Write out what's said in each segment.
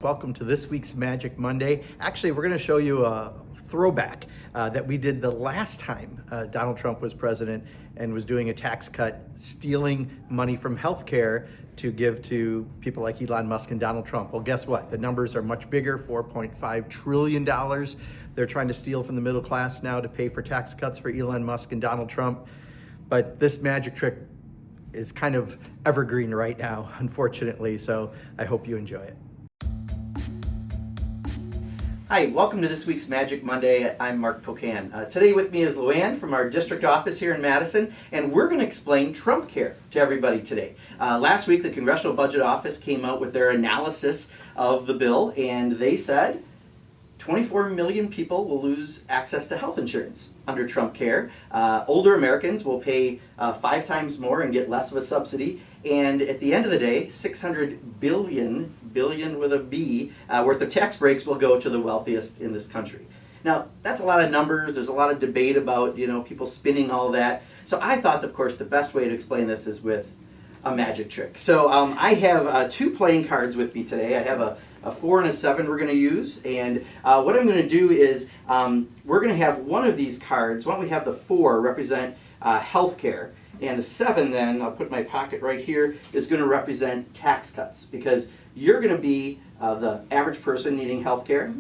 Welcome to this week's Magic Monday. Actually, we're going to show you a throwback that we did the last time Donald Trump was president and was doing a tax cut, stealing money from healthcare to give to people like Elon Musk and Donald Trump. Well, guess what? The numbers are much bigger, $4.5 trillion. They're trying to steal from the middle class now to pay for tax cuts for Elon Musk and Donald Trump. But this magic trick is kind of evergreen right now, unfortunately, so I hope you enjoy it. Hi, welcome to this week's Magic Monday. I'm Mark Pocan. Today with me is Luann from our district office here in Madison, and we're going to explain Trumpcare to everybody today. Last week, the Congressional Budget Office came out with their analysis of the bill, and they said 24 million people will lose access to health insurance under Trumpcare. Older Americans will pay 5 times more and get less of a subsidy. And at the end of the day, 600 billion with a B, worth of tax breaks will go to the wealthiest in this country. Now, that's a lot of numbers. There's a lot of debate about, people spinning all that. So I thought, of course, the best way to explain this is with a magic trick. So I have 2 playing cards with me today. I have a 4 and a 7 we're going to use. And what I'm going to do is we're going to have one of these cards. Why don't we have the 4 represent healthcare? And the 7 then, I'll put in my pocket right here, is going to represent tax cuts. Because you're going to be the average person needing health care,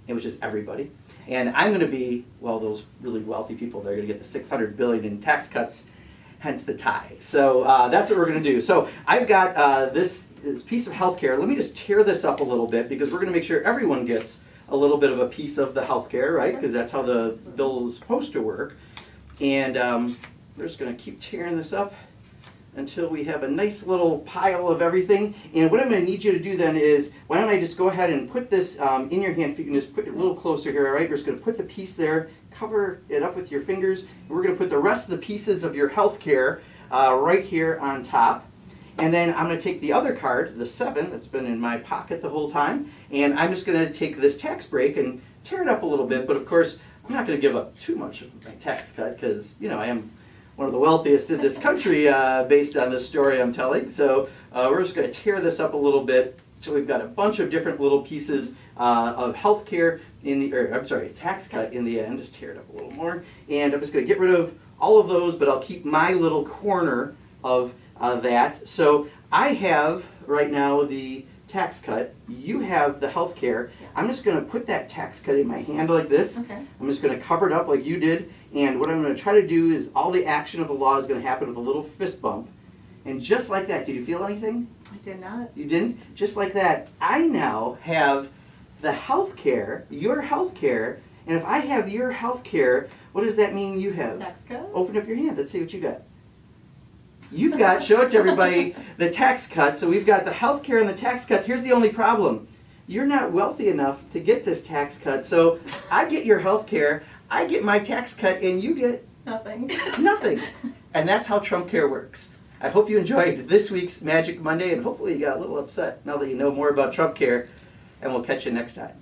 which is everybody. And I'm going to be, well, those really wealthy people. They're going to get the 600 billion in tax cuts, hence the tie. So that's what we're going to do. So I've got this piece of health care. Let me just tear this up a little bit because we're going to make sure everyone gets a little bit of a piece of the health care, right? Because that's how the bill is supposed to work. And we're just going to keep tearing this up until we have a nice little pile of everything. And what I'm going to need you to do then is, why don't I just go ahead and put this in your hand. If you can just put it a little closer here, all right? We're just going to put the piece there, cover it up with your fingers. And we're going to put the rest of the pieces of your health care right here on top. And then I'm going to take the other card, the 7, that's been in my pocket the whole time, and I'm just going to take this tax break and tear it up a little bit. But of course, I'm not going to give up too much of my tax cut because, I am one of the wealthiest in this country based on this story I'm telling. So we're just going to tear this up a little bit. So we've got a bunch of different little pieces of healthcare tax cut in the end. Just tear it up a little more. And I'm just going to get rid of all of those, but I'll keep my little corner of that. So I have right now the tax cut. You have the health care. Yes. I'm just going to put that tax cut in my hand like this. Okay. I'm just going to cover it up like you did. And what I'm going to try to do is all the action of the law is going to happen with a little fist bump. And just like that, did you feel anything? I did not. You didn't? Just like that, I now have the health care, your health care. And if I have your health care, what does that mean you have? Tax cut? Open up your hand. Let's see what you got. You've got, show it to everybody, the tax cut. So we've got the health care and the tax cut. Here's the only problem. You're not wealthy enough to get this tax cut. So I get your health care, I get my tax cut, and you get nothing. Nothing. And that's how Trumpcare works. I hope you enjoyed this week's Magic Monday, and hopefully you got a little upset now that you know more about Trumpcare, and we'll catch you next time.